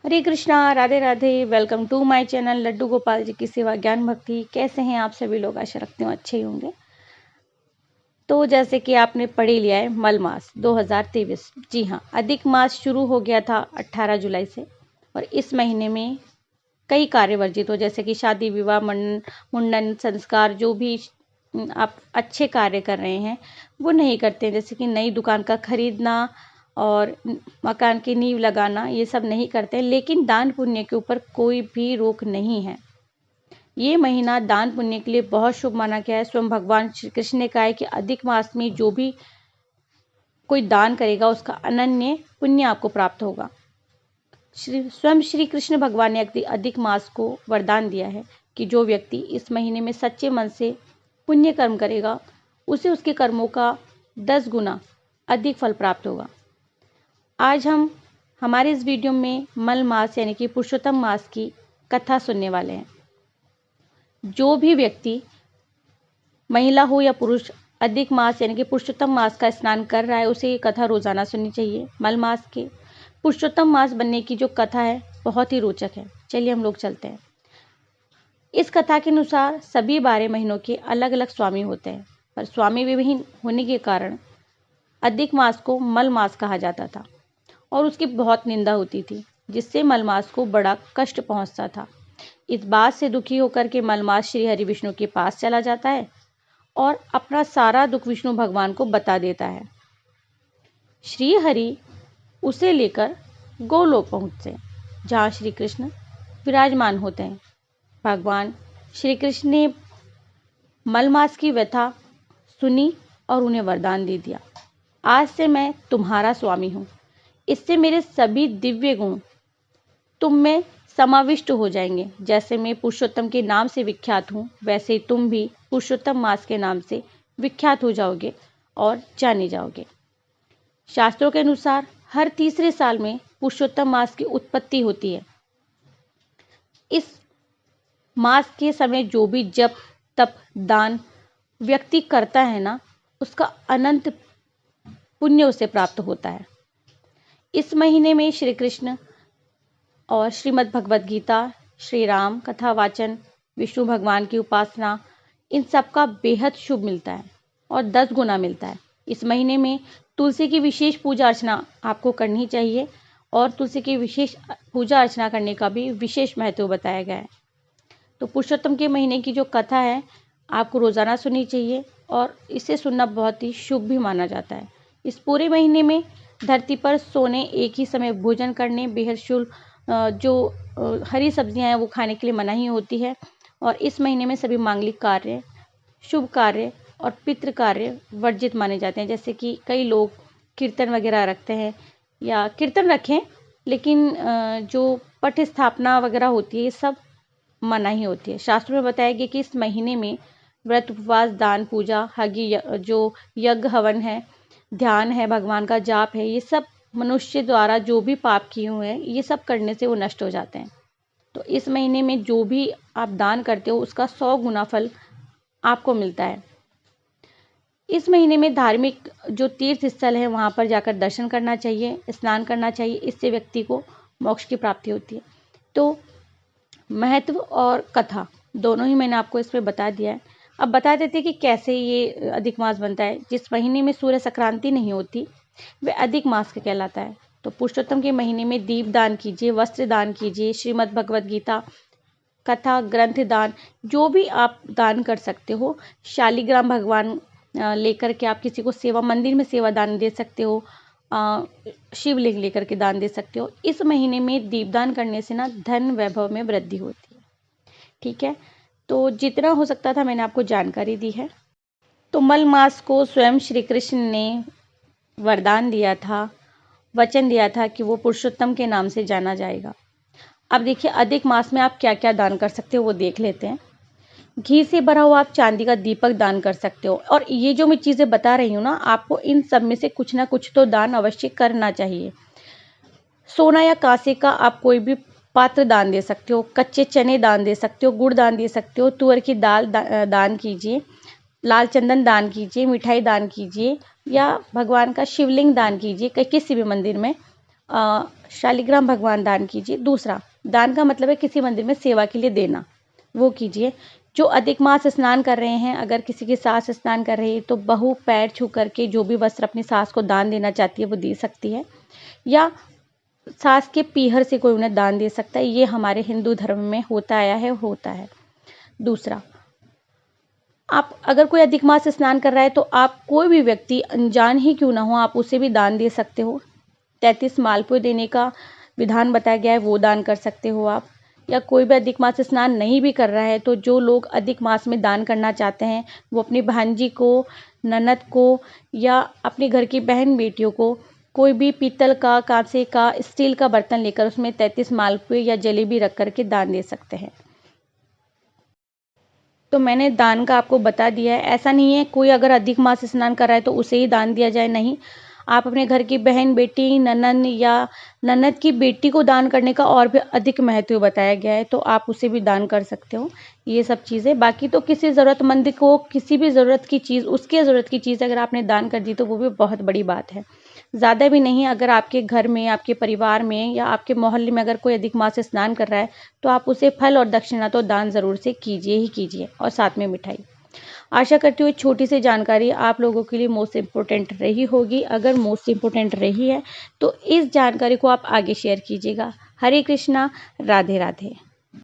Hare Krishna, Radhe Radhe. Welcome to my channel Laddu Gopal ji की सेवा ज्ञान भक्ति। कैसे हैं आप सभी लोग? आशा रखती हूँ अच्छे ही होंगे। तो जैसे कि आपने पढ़ ही लिया है, मल मास 2023। जी हाँ, अधिक मास शुरू हो गया था 18 जुलाई से। और इस महीने में कई कार्य वर्जित हो, जैसे कि शादी विवाह मुंडन संस्कार, जो भी आप अच्छे कार्य कर रहे हैं वो नहीं करते। जैसे कि नई दुकान का खरीदना और मकान की नींव लगाना, ये सब नहीं करते। लेकिन दान पुण्य के ऊपर कोई भी रोक नहीं है। ये महीना दान पुण्य के लिए बहुत शुभ माना गया है। स्वयं भगवान श्री कृष्ण ने कहा है कि अधिक मास में जो भी कोई दान करेगा उसका अनन्य पुण्य आपको प्राप्त होगा। स्वयं श्री कृष्ण भगवान ने अधिक मास को वरदान दिया है कि जो व्यक्ति इस महीने में सच्चे मन से पुण्य कर्म करेगा उसे उसके कर्मों का 10 गुना अधिक फल प्राप्त होगा। आज हम हमारे इस वीडियो में मल मास यानी कि पुरुषोत्तम मास की कथा सुनने वाले हैं। जो भी व्यक्ति, महिला हो या पुरुष, अधिक मास यानी कि पुरुषोत्तम मास का स्नान कर रहा है उसे ये कथा रोजाना सुननी चाहिए। मल मास के पुरुषोत्तम मास बनने की जो कथा है बहुत ही रोचक है। चलिए हम लोग चलते हैं। इस कथा के अनुसार सभी 12 महीनों के अलग अलग स्वामी होते हैं, पर स्वामी विहीन होने के कारण अधिक मास को मल मास कहा जाता था और उसकी बहुत निंदा होती थी, जिससे मलमास को बड़ा कष्ट पहुंचता था। इस बात से दुखी होकर के मलमास श्री हरि विष्णु के पास चला जाता है और अपना सारा दुख विष्णु भगवान को बता देता है। श्री हरि उसे लेकर गोलोक पहुंचते हैं, जहाँ श्री कृष्ण विराजमान होते हैं। भगवान श्री कृष्ण ने मलमास की व्यथा सुनी और उन्हें वरदान दे दिया, आज से मैं तुम्हारा स्वामी हूँ। इससे मेरे सभी दिव्य गुण तुम में समाविष्ट हो जाएंगे। जैसे मैं पुरुषोत्तम के नाम से विख्यात हूँ, वैसे ही तुम भी पुरुषोत्तम मास के नाम से विख्यात हो जाओगे और जाने जाओगे। शास्त्रों के अनुसार हर तीसरे साल में पुरुषोत्तम मास की उत्पत्ति होती है। इस मास के समय जो भी जप तप दान व्यक्ति करता है ना, उसका अनंत पुण्य उसे प्राप्त होता है। इस महीने में श्री कृष्ण और श्रीमद् भगवद गीता, श्री राम कथा वाचन, विष्णु भगवान की उपासना, इन सब का बेहद शुभ मिलता है और 10 गुना मिलता है। इस महीने में तुलसी की विशेष पूजा अर्चना आपको करनी चाहिए और तुलसी की विशेष पूजा अर्चना करने का भी विशेष महत्व बताया गया है। तो पुरुषोत्तम के महीने की जो कथा है आपको रोजाना सुननी चाहिए और इसे सुनना बहुत ही शुभ भी माना जाता है। इस पूरे महीने में धरती पर सोने, एक ही समय भोजन करने, बेहद शुभ जो हरी सब्जियां हैं वो खाने के लिए मनाही होती है। और इस महीने में सभी मांगलिक कार्य, शुभ कार्य और पितृ कार्य वर्जित माने जाते हैं। जैसे कि कई लोग कीर्तन वगैरह रखते हैं या कीर्तन रखें, लेकिन जो पट स्थापना वगैरह होती है ये सब मनाही होती है। शास्त्रों में बताया गया कि इस महीने में व्रत, उपवास, दान, पूजा, जो यज्ञ हवन है, ध्यान है, भगवान का जाप है, ये सब मनुष्य द्वारा जो भी पाप किए हुए हैं ये सब करने से वो नष्ट हो जाते हैं। तो इस महीने में जो भी आप दान करते हो उसका 100 गुना फल आपको मिलता है। इस महीने में धार्मिक जो तीर्थ स्थल है वहाँ पर जाकर दर्शन करना चाहिए, स्नान करना चाहिए। इससे व्यक्ति को मोक्ष की प्राप्ति होती है। तो महत्व और कथा दोनों ही मैंने आपको इसमें बता दिया है। अब बता देते कि कैसे ये अधिक मास बनता है। जिस महीने में सूर्य संक्रांति नहीं होती वह अधिक मास का कहलाता है। तो पुरुषोत्तम के महीने में दीप दान कीजिए, वस्त्र दान कीजिए, श्रीमद् भगवद गीता, कथा, ग्रंथ दान, जो भी आप दान कर सकते हो। शालिग्राम भगवान लेकर के आप किसी को सेवा, मंदिर में सेवा दान दे सकते हो, शिवलिंग लेकर के दान दे सकते हो। इस महीने में दीपदान करने से ना धन वैभव में वृद्धि होती है। ठीक है, तो जितना हो सकता था मैंने आपको जानकारी दी है। तो मल मास को स्वयं श्री कृष्ण ने वरदान दिया था, वचन दिया था कि वो पुरुषोत्तम के नाम से जाना जाएगा। अब देखिए अधिक मास में आप क्या क्या दान कर सकते हो वो देख लेते हैं। घी से भरा हुआ आप चांदी का दीपक दान कर सकते हो। और ये जो मैं चीज़ें बता रही हूँ ना, आपको इन सब में से कुछ ना कुछ तो दान अवश्य करना चाहिए। सोना या कांसे का आप कोई भी पात्र दान दे सकते हो, कच्चे चने दान दे सकते हो, गुड़ दान दे सकते हो, तुअर की दाल दान कीजिए, लाल चंदन दान कीजिए, मिठाई दान कीजिए या भगवान का शिवलिंग दान कीजिए। किसी भी मंदिर में शालिग्राम भगवान दान कीजिए। दूसरा, दान का मतलब है किसी मंदिर में सेवा के लिए देना, वो कीजिए। जो अधिक मास स्नान कर रहे हैं, अगर किसी की सास स्नान कर रही है तो बहू पैर छू करके जो भी वस्त्र अपनी सास को दान देना चाहती है वो दे सकती है, या सास के पीहर से कोई उन्हें दान दे सकता है। ये हमारे हिंदू धर्म में होता आया है, होता है। दूसरा, आप अगर कोई अधिक मास स्नान कर रहा है तो आप कोई भी व्यक्ति अनजान ही क्यों ना हो, आप उसे भी दान दे सकते हो। 33 मालपुए देने का विधान बताया गया है, वो दान कर सकते हो आप। या कोई भी अधिक मास स्नान नहीं भी कर रहा है तो जो लोग अधिक मास में दान करना चाहते हैं वो अपनी भांजी को, ननद को, या अपने घर की बहन बेटियों को कोई भी पीतल का, कांसे का, स्टील का बर्तन लेकर उसमें 33 मालपुए या जलेबी रख करके दान दे सकते हैं। तो मैंने दान का आपको बता दिया है। ऐसा नहीं है कोई अगर अधिक मास स्नान कर रहा है तो उसे ही दान दिया जाए, नहीं। आप अपने घर की बहन, बेटी, ननद या ननद की बेटी को दान करने का और भी अधिक महत्व बताया गया है, तो आप उसे भी दान कर सकते हो। ये सब चीज़ें, बाकी तो किसी ज़रूरतमंद को किसी भी ज़रूरत की चीज़, उसके ज़रूरत की चीज़ अगर आपने दान कर दी तो वो भी बहुत बड़ी बात है। ज़्यादा भी नहीं, अगर आपके घर में, आपके परिवार में या आपके मोहल्ले में अगर कोई अधिक मास स्नान कर रहा है तो आप उसे फल और दक्षिणा तो दान ज़रूर से कीजिए ही कीजिए, और साथ में मिठाई। आशा करती हूँ छोटी सी जानकारी आप लोगों के लिए मोस्ट इम्पोर्टेंट रही होगी। अगर मोस्ट इम्पोर्टेंट रही है तो इस जानकारी को आप आगे शेयर कीजिएगा। हरे कृष्णा, राधे राधे।